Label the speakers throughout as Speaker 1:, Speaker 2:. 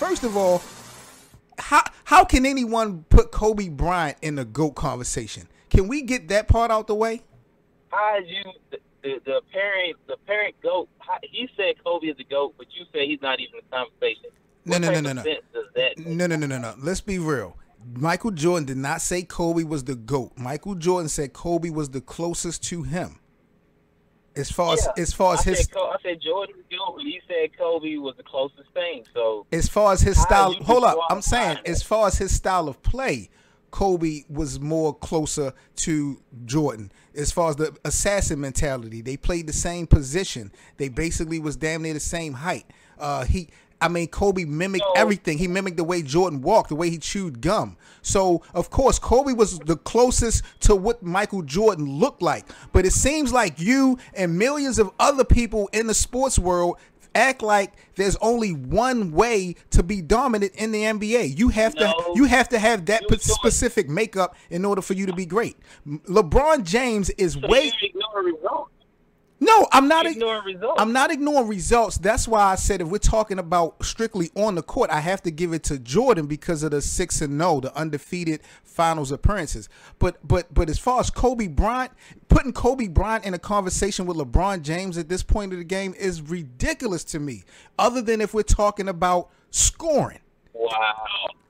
Speaker 1: First of all, how can anyone put Kobe Bryant in the GOAT conversation? Can we get that part out the way?
Speaker 2: How you the parent GOAT? He said Kobe is the GOAT, but you say he's not even in the conversation.
Speaker 1: No. Let's be real. Michael Jordan did not say Kobe was the GOAT. Michael Jordan said Kobe was the closest to him. I said Jordan was GOAT, but he said Kobe was the closest thing. So as far as his style, hold up. I'm saying as far as his style of play, Kobe was more closer to Jordan. As far as the assassin mentality, they played the same position. They basically was damn near the same height. Kobe mimicked everything. He mimicked the way Jordan walked, the way he chewed gum. So, of course, Kobe was the closest to what Michael Jordan looked like. But it seems like you and millions of other people in the sports world act like there's only one way to be dominant in the NBA. You have to have that specific makeup in order for you to be great. LeBron James is way. No, I'm not ignoring results. I'm not ignoring results. That's why I said if we're talking about strictly on the court, I have to give it to Jordan because of the 6-0, the undefeated finals appearances. But as far as Kobe Bryant, putting Kobe Bryant in a conversation with LeBron James at this point of the game is ridiculous to me. Other than if we're talking about scoring.
Speaker 2: Wow.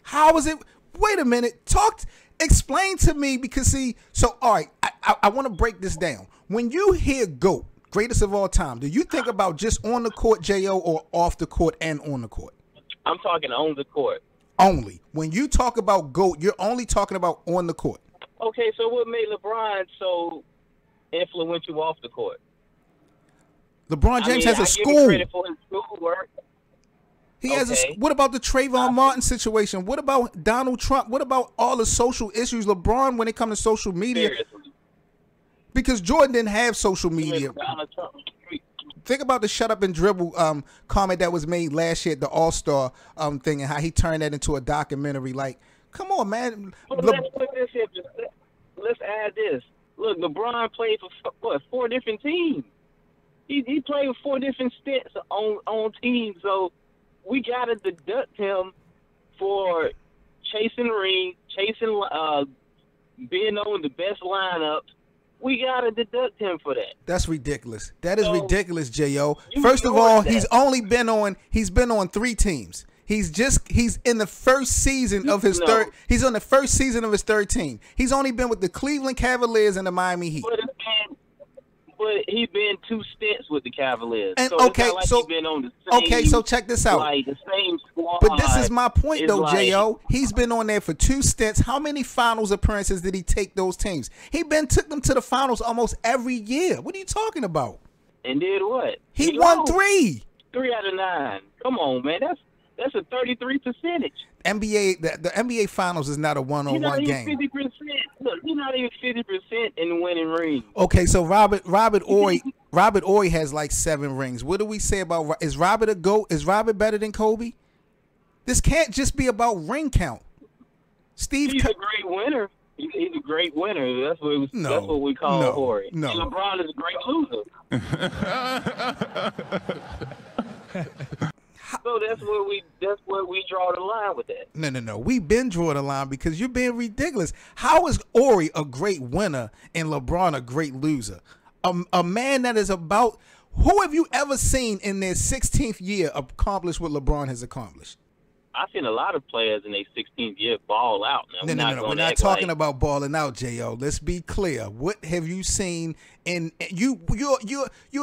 Speaker 1: How is it? Wait a minute. Explain to me because all right, I want to break this down. When you hear GOAT, greatest of all time, do you think about just on the court, J.O., or off the court and on the court?
Speaker 2: I'm talking on the court.
Speaker 1: Only. When you talk about GOAT, you're only talking about on the court.
Speaker 2: Okay, so what made LeBron so influential off the court?
Speaker 1: LeBron James has a school.
Speaker 2: I give him credit for his schoolwork.
Speaker 1: He has what about the Trayvon Martin situation? What about Donald Trump? What about all the social issues? LeBron, when it comes to social media.
Speaker 2: Seriously.
Speaker 1: Because Jordan didn't have social media. Think about the shut up and dribble comment that was made last year at the All-Star thing and how he turned that into a documentary. Like, come on, man.
Speaker 2: Let's put this here. Let's add this. Look, LeBron played for 4 different teams. He played with 4 different stints on teams. So we got to deduct him for chasing rings, being on the best lineups. We gotta deduct him for that.
Speaker 1: That's ridiculous. That is ridiculous, J.O. First of all, he's been on 3 teams. He's in the first season of his third. He's on the first season of his third team. He's only been with the Cleveland Cavaliers and the Miami Heat.
Speaker 2: But he's been 2 stints with the Cavaliers.
Speaker 1: And
Speaker 2: so he's been on the same,
Speaker 1: so check this out.
Speaker 2: Like the same squad.
Speaker 1: But this is my point, though, J.O. He's been on there for 2 stints. How many finals appearances did he take those teams? He took them to the finals almost every year. What are you talking about?
Speaker 2: And did what?
Speaker 1: He won 3.
Speaker 2: 3 out of 9. Come on, man. That's a 33%.
Speaker 1: The NBA Finals is not a one-on-one game.
Speaker 2: 50%. Look, he's not even 50% in winning rings.
Speaker 1: Okay, so Robert Ory has like 7 rings. What do we say about? Is Robert a GOAT? Is Robert better than Kobe? This can't just be about ring count.
Speaker 2: He's a great winner. He's a great winner. That's what we call Ory.
Speaker 1: No.
Speaker 2: And LeBron is a great loser. So that's where we draw the line with that.
Speaker 1: No. We've been drawing the line because you're being ridiculous. How is Ory a great winner and LeBron a great loser? A man that is about. Who have you ever seen in their 16th year accomplish what LeBron has accomplished?
Speaker 2: I've seen a lot of players in their 16th year ball out.
Speaker 1: No. We're not talking about balling out, J.O. Let's be clear. What have you seen in you're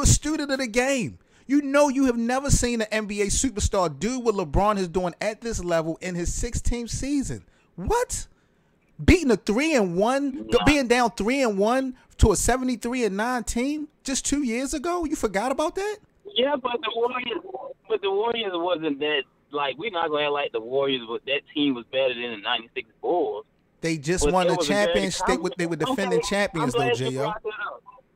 Speaker 1: a student of the game. You know you have never seen an NBA superstar do what LeBron is doing at this level in his 16th season. What? Beating a 3-1, being down 3-1 to a 73-9 team just 2 years ago? You forgot about that?
Speaker 2: Yeah, but the Warriors wasn't that. Like, we're not going to act like the Warriors, but that team was better than the 96 Bulls.
Speaker 1: They just won the championship. They were defending champions, though, J.O.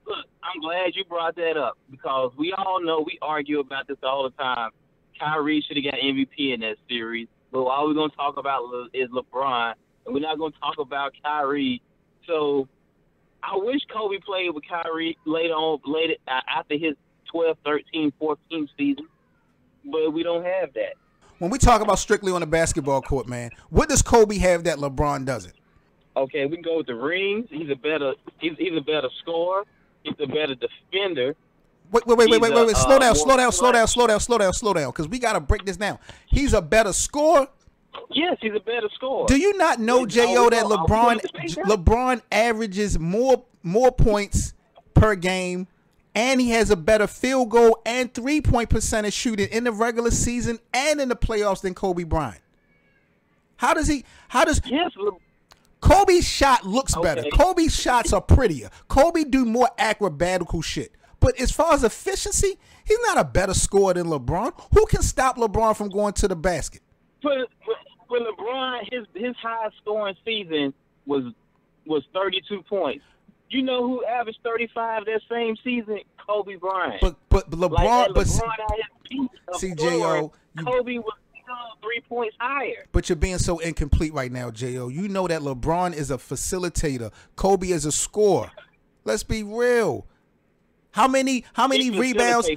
Speaker 2: Look, I'm glad you brought that up because we all know we argue about this all the time. Kyrie should have got MVP in that series, but all we're going to talk about is LeBron, and we're not going to talk about Kyrie. So I wish Kobe played with Kyrie later after his 12, 13, 14 season, but we don't have that.
Speaker 1: when we talk about strictly on the basketball court, man, what does Kobe have that LeBron doesn't?
Speaker 2: Okay, we can go with the rings. He's a better scorer. He's a better defender.
Speaker 1: Wait. Slow down. Because we got to break this down. He's a better scorer.
Speaker 2: Yes, he's a better scorer.
Speaker 1: Do you not know, J.O., that LeBron averages more points per game, and he has a better field goal and 3-point percentage shooting in the regular season and in the playoffs than Kobe Bryant?
Speaker 2: Yes,
Speaker 1: Kobe's shot looks better. Kobe's shots are prettier. Kobe do more acrobatical shit. But as far as efficiency, he's not a better scorer than LeBron. Who can stop LeBron from going to the basket?
Speaker 2: When LeBron, his highest scoring season was 32 points. You know who averaged 35 that same season? Kobe Bryant.
Speaker 1: But LeBron,
Speaker 2: J.O., Kobe was 3 points higher.
Speaker 1: But you're being so incomplete right now, J.O. You know that LeBron is a facilitator. Kobe is a scorer. Let's be real. How many rebounds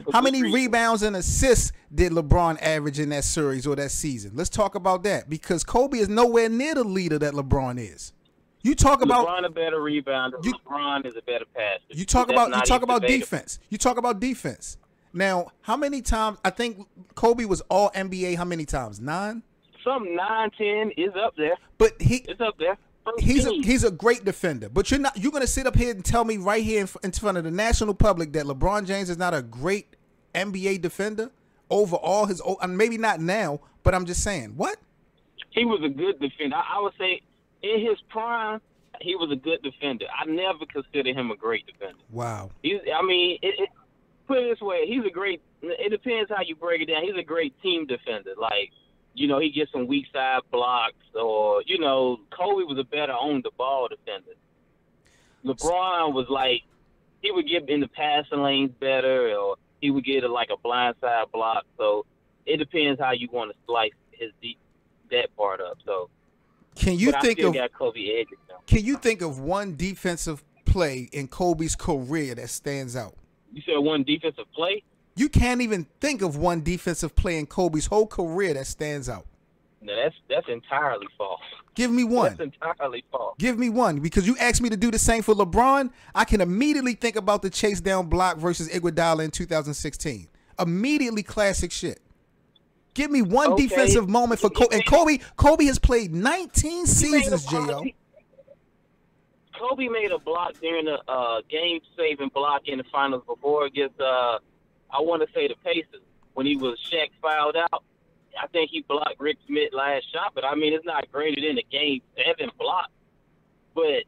Speaker 1: and assists did LeBron average in that series or that season? Let's talk about that, because Kobe is nowhere near the leader that LeBron is. You talk about
Speaker 2: LeBron a better rebounder. LeBron is a better passer.
Speaker 1: You talk about defense. You talk about defense. Now, how many times? I think Kobe was all NBA. How many times? 9.
Speaker 2: Some 9, 10 is up there.
Speaker 1: But
Speaker 2: it's up there.
Speaker 1: He's a great defender. But you're gonna sit up here and tell me right here in front of the national public that LeBron James is not a great NBA defender overall. Maybe not now, but I'm just saying, what?
Speaker 2: He was a good defender. I would say in his prime, he was a good defender. I never considered him a great defender.
Speaker 1: Wow.
Speaker 2: Put it this way, he's a great. It depends how you break it down. He's a great team defender. Like, he gets some weak side blocks, or Kobe was a better on the ball defender. LeBron was like, he would get in the passing lanes better, or he would get a blind side block. So it depends how you want to slice that part up. So
Speaker 1: can you think of
Speaker 2: Kobe edges now.
Speaker 1: Can you think of one defensive play in Kobe's career that stands out?
Speaker 2: You said one defensive play?
Speaker 1: You can't even think of one defensive play in Kobe's whole career that stands out.
Speaker 2: No, that's entirely false.
Speaker 1: Give me one.
Speaker 2: That's entirely false.
Speaker 1: Give me one, because you asked me to do the same for LeBron. I can immediately think about the chase down block versus Iguodala in 2016. Immediately classic shit. Give me one defensive moment for Kobe. And Kobe has played 19 seasons, J.O.
Speaker 2: Kobe made a block during the game-saving block in the finals before against, I want to say, the Pacers, when Shaq fouled out. I think he blocked Rick Smith's last shot, but it's not greater than the game-7 block. But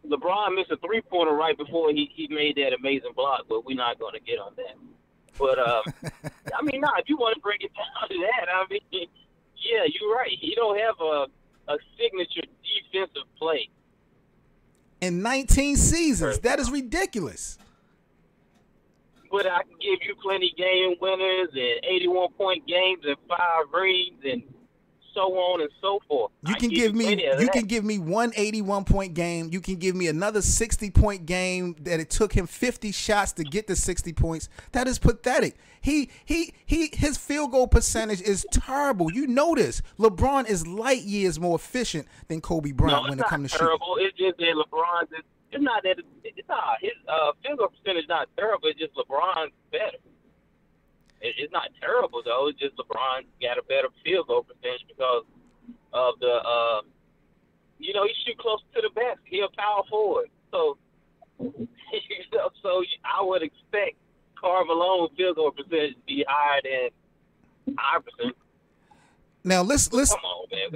Speaker 2: LeBron missed a three-pointer right before he made that amazing block, but we're not going to get on that. But, if you want to break it down to that, yeah, you're right. He don't have a signature defensive play.
Speaker 1: In 19 seasons. That is ridiculous.
Speaker 2: But I can give you plenty game winners and 81-point games and 5 rings and so on and so forth.
Speaker 1: You can give me one 81-point game. You can give me another 60-point game that it took him 50 shots to get to 60 points. That is pathetic. His field goal percentage is terrible. You know this. LeBron is light years more efficient than Kobe Bryant when it comes to shooting.
Speaker 2: It's just that LeBron's his field goal percentage not terrible. It's just LeBron's better. It's not terrible, though. It's just LeBron got a better field goal percentage because of the, he shoot close to the basket. He's a power forward. So, so I would expect Carmelone's field goal percentage to be higher than Iverson.
Speaker 1: Now let's
Speaker 2: Come on, man.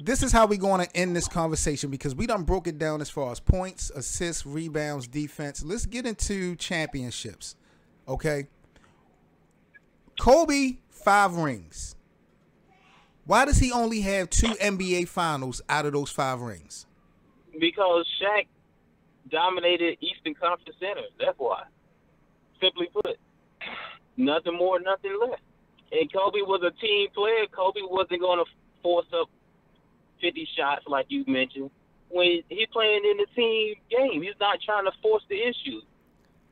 Speaker 1: This is how we're going to end this conversation, because we done broke it down as far as points, assists, rebounds, defense. Let's get into championships, okay? Kobe, 5 rings. Why does he only have 2 NBA finals out of those 5 rings?
Speaker 2: Because Shaq dominated Eastern Conference Centers. That's why. Simply put, nothing more, nothing less. And Kobe was a team player. Kobe wasn't going to force up 50 shots like you mentioned. When he's playing in the team game, he's not trying to force the issue.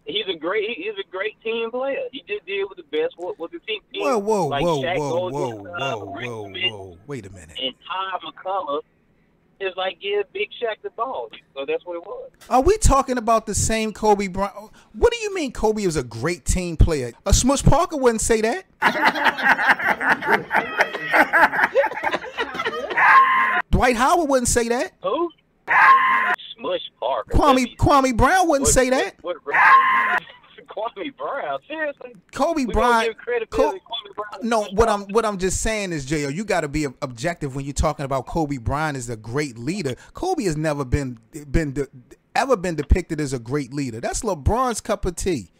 Speaker 2: he's a great team player. He just did with the best with the team.
Speaker 1: Whoa,
Speaker 2: like Shaq
Speaker 1: whoa. Wait a minute.
Speaker 2: And Ty McCullough is like give Big Shaq the ball. So that's what it was.
Speaker 1: Are we talking about the same Kobe Bryant? What do you mean Kobe was a great team player? A Smush Parker wouldn't say that. Dwight Howard wouldn't say that.
Speaker 2: Who? Smush Parker.
Speaker 1: Kwame Brown wouldn't say that.
Speaker 2: Kwame Brown, seriously?
Speaker 1: Kobe Bryant. No, what I'm just saying is, Jo, you got to be objective when you're talking about Kobe Bryant as a great leader. Kobe has never been depicted as a great leader. That's LeBron's cup of tea.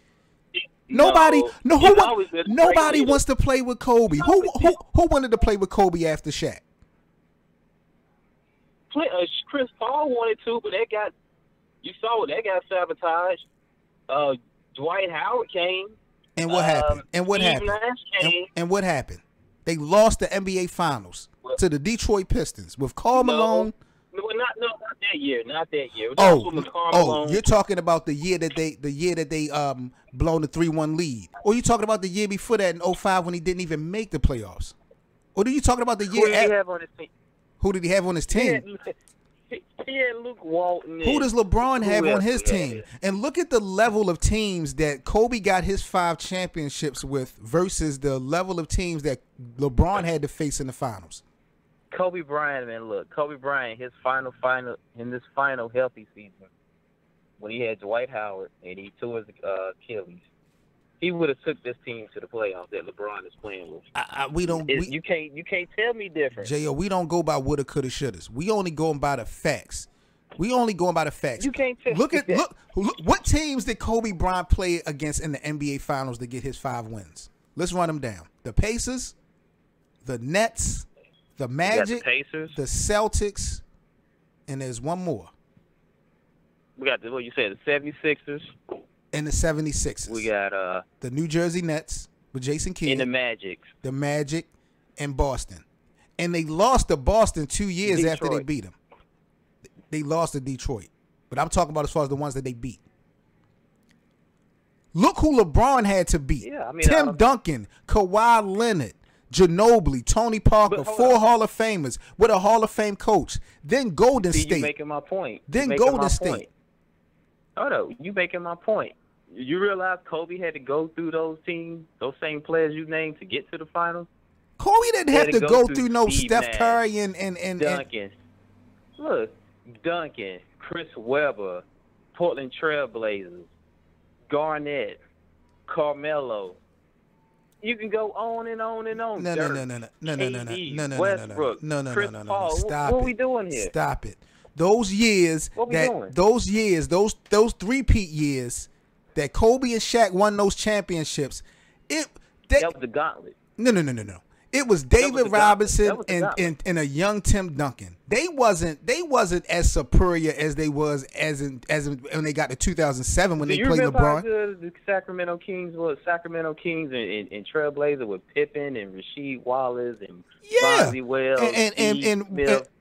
Speaker 1: Nobody wants to play with Kobe. Who wanted to play with Kobe after Shaq?
Speaker 2: Chris Paul wanted to, but you saw that got sabotaged. Dwight Howard came.
Speaker 1: And what happened? And what happened? They lost the NBA Finals to the Detroit Pistons with Karl Malone.
Speaker 2: No, not that year. Not that year.
Speaker 1: You're talking about the year that they blown the 3-1 lead, or you talking about the year before that in 2005 when he didn't even make the playoffs, or are you talking about the year?
Speaker 2: Who did he have on his team?
Speaker 1: Who did he have on his team?
Speaker 2: He had Luke Walton.
Speaker 1: Who does LeBron have on his team? And look at the level of teams that Kobe got his 5 championships with versus the level of teams that LeBron had to face in the finals.
Speaker 2: Kobe Bryant, man, look. Kobe Bryant, his final healthy season, when he had Dwight Howard and he tore his Achilles, he would have took this team to the playoffs that LeBron is playing with. You can't tell me different.
Speaker 1: J.O., we don't go by woulda, coulda, shouldas. We only going by the facts. You can't tell. Look what teams did Kobe Bryant play against in the NBA Finals to get his 5 wins? Let's run them down. The Pacers, the Nets, the Magic, the Celtics, and there's one more.
Speaker 2: We got what you said, the 76ers.
Speaker 1: And the 76ers.
Speaker 2: We got
Speaker 1: the New Jersey Nets with Jason Kidd.
Speaker 2: And the
Speaker 1: Magic and Boston. And they lost to Boston 2 years after they beat them. They lost to Detroit. But I'm talking about as far as the ones that they beat. Look who LeBron had to beat.
Speaker 2: Yeah,
Speaker 1: Tim Duncan, Kawhi Leonard, Ginobili, Tony Parker, 4 Hall of Famers with a Hall of Fame coach. Then Golden State.
Speaker 2: You're making my point.
Speaker 1: Then Golden State.
Speaker 2: Oh, no, you making my point. You realize Kobe had to go through those teams, those same players you named, to get to the finals?
Speaker 1: Kobe didn't have to go through no Steph Curry and
Speaker 2: Duncan. Look, Duncan, Chris Webber, Portland Trailblazers, Garnett, Carmelo. You can go on and on and on.
Speaker 1: No.
Speaker 2: Westbrook, Chris Paul.
Speaker 1: Stop
Speaker 2: what are we doing here?
Speaker 1: Stop it. Those years, those three-peat years that Kobe and Shaq won those championships, that
Speaker 2: was the gauntlet.
Speaker 1: No. It was David Robinson and a young Tim Duncan. They wasn't as superior as they was as when they got to 2007 when they played LeBron.
Speaker 2: The Sacramento Kings and Trailblazer with Pippen and Rasheed Wallace and Bonzi Wells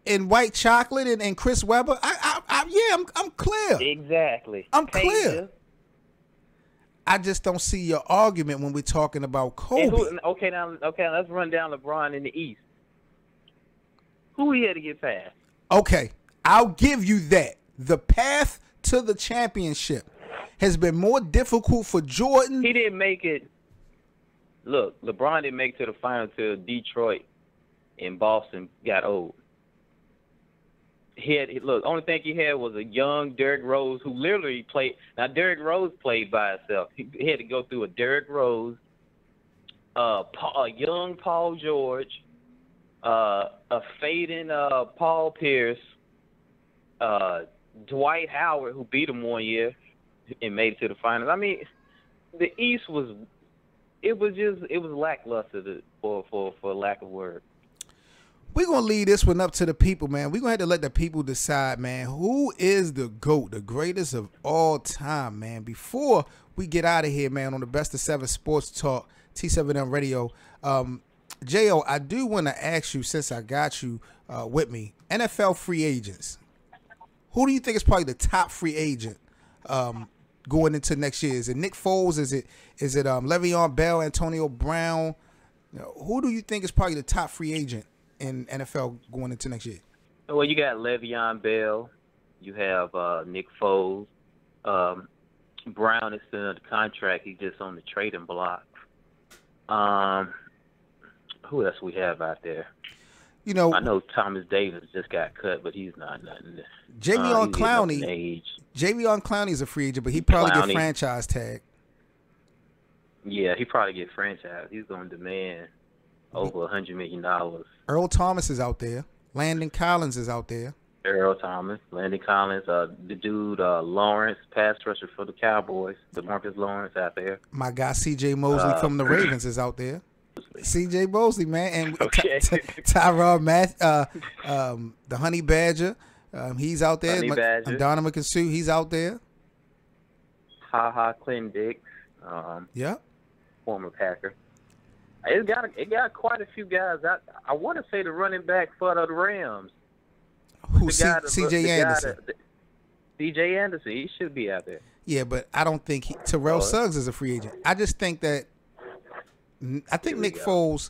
Speaker 1: and White Chocolate and Chris Webber. I'm clear.
Speaker 2: Exactly.
Speaker 1: I'm clear. I just don't see your argument when we're talking about Kobe.
Speaker 2: Okay, let's run down LeBron in the East. Who he had to get past?
Speaker 1: Okay, I'll give you that. The path to the championship has been more difficult for Jordan.
Speaker 2: He didn't make it. Look, LeBron didn't make it to the final till Detroit and Boston got old. Only thing he had was a young Derrick Rose who literally played. Now, Derrick Rose played by himself. He had to go through a Derrick Rose, a young Paul George, a fading Paul Pierce, Dwight Howard, who beat him one year and made it to the finals. I mean, the East was lackluster for lack of word.
Speaker 1: We're going to leave this one up to the people, man. We're going to have to let the people decide, man, who is the GOAT, the greatest of all time, man. Before we get out of here, man, on the Best of 7 Sports Talk, T7M Radio, J.O., I do want to ask you, since I got you with me, NFL free agents. Who do you think is probably the top free agent going into next year? Is it Nick Foles? Is it Le'Veon Bell, Antonio Brown? Who do you think is probably the top free agent in NFL going into next year?
Speaker 2: Well, you got Le'Veon Bell. You have Nick Foles. Brown is still under contract. He's just on the trading block. Who else we have out there? I know Thomas Davis just got cut, but he's not nothing.
Speaker 1: Javion Clowney is a free agent, but he probably get franchise tag.
Speaker 2: Yeah, he probably get franchise. He's going to demand over $100 million.
Speaker 1: Earl Thomas is out there. Landon Collins is out there.
Speaker 2: Earl Thomas, Landon Collins, the dude Lawrence, pass rusher for the Cowboys, DeMarcus Lawrence out there.
Speaker 1: My guy C.J. Mosley from the Ravens is out there. C.J. Mosley, man, and Tyrod the Honey Badger, he's out there. And Donovan Kinsu, he's out there.
Speaker 2: Clinton Dix,
Speaker 1: yeah,
Speaker 2: former Packer. It got quite a few guys. I want to say the running back for the Rams.
Speaker 1: Who, C.J. Anderson?
Speaker 2: C.J. Anderson, he should be out there.
Speaker 1: Yeah, but I don't think Terrell Suggs is a free agent. I just think that Nick Foles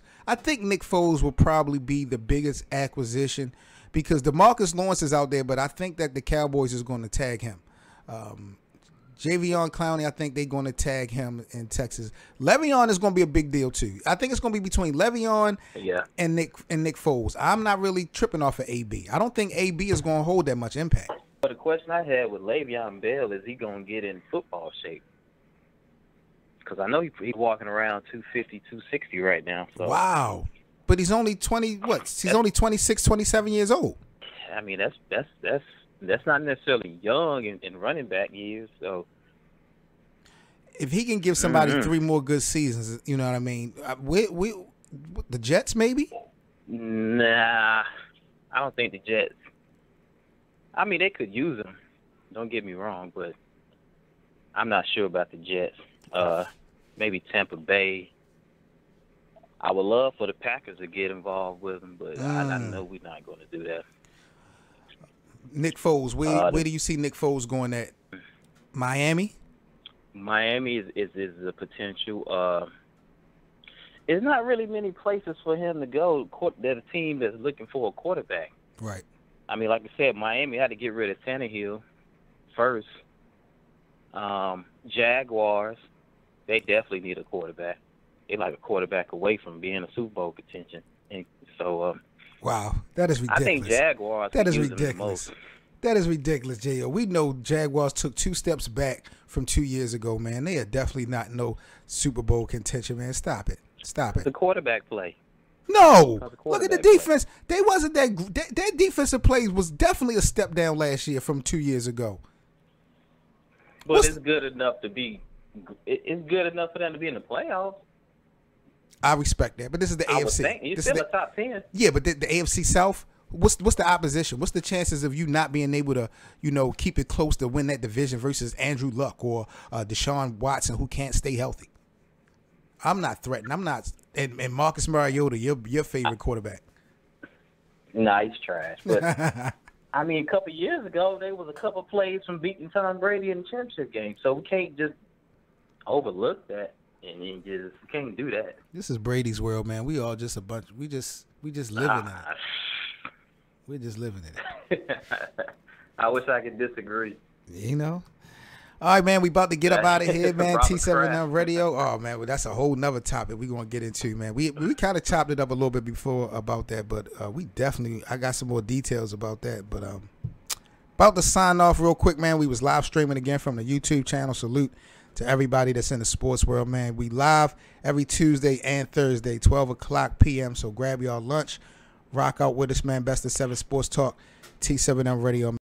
Speaker 1: will probably be the biggest acquisition because DeMarcus Lawrence is out there, but I think that the Cowboys is going to tag him. Javion Clowney, I think they're going to tag him in Texas. Le'Veon is going to be a big deal too. I think it's going to be between Le'Veon and Nick Foles. I'm not really tripping off of AB. I don't think AB is going to hold that much impact.
Speaker 2: But the question I had with Le'Veon Bell is he going to get in football shape? Because I know he's walking around 250, 260 right now. So.
Speaker 1: Wow. But he's only 20, He's only 26, 27 years old.
Speaker 2: I mean, that's not necessarily young in running back years. So
Speaker 1: if he can give somebody 3 more good seasons, you know what I mean? The Jets maybe?
Speaker 2: Nah, I don't think the Jets. I mean, they could use him. Don't get me wrong, but I'm not sure about the Jets. Maybe Tampa Bay. I would love for the Packers to get involved with him, but I know we're not going to do that.
Speaker 1: Nick Foles, where do you see Nick Foles going at? Miami?
Speaker 2: Miami is a potential. There's not really many places for him to go. There's a team that's looking for a quarterback.
Speaker 1: Right.
Speaker 2: I mean, like I said, Miami had to get rid of Tannehill first. Jaguars, they definitely need a quarterback. They're like a quarterback away from being a Super Bowl contention. And so,
Speaker 1: wow, that is ridiculous.
Speaker 2: I think Jaguars.
Speaker 1: That is ridiculous. That is ridiculous, J.O. We know Jaguars took 2 steps back from 2 years ago, man. They are definitely not no Super Bowl contention, man. Stop it. Stop it.
Speaker 2: The quarterback play.
Speaker 1: No. Look at the defense. They wasn't that. Their defensive plays was definitely a step down last year from 2 years ago.
Speaker 2: But it's good enough to be. It's good enough for them to be in the playoffs.
Speaker 1: I respect that, but this is the AFC.
Speaker 2: You're still a top 10.
Speaker 1: Yeah, but the AFC South. What's the opposition? What's the chances of you not being able to, keep it close to win that division versus Andrew Luck or Deshaun Watson who can't stay healthy? I'm not threatened. I'm not. And Marcus Mariota, your favorite quarterback.
Speaker 2: Nah, he's trash. But I mean, a couple of years ago, there was a couple of plays from beating Tom Brady in the championship game, so we can't just overlook that. And you just can't do that.
Speaker 1: This is Brady's world, man. We all just a bunch. We just living in it. We're just living in it.
Speaker 2: I wish I could disagree.
Speaker 1: All right, man. We about to get up out of here, man. T7M Radio. Oh, man. Well, that's a whole nother topic we're going to get into, man. We kind of chopped it up a little bit before about that, but I got some more details about that. But about to sign off real quick, man. We was live streaming again from the YouTube channel. Salute to everybody that's in the sports world, man. We live every Tuesday and Thursday, 12 o'clock p.m. So grab y'all lunch. Rock out with us, man. Best of 7 Sports Talk, T7M Radio.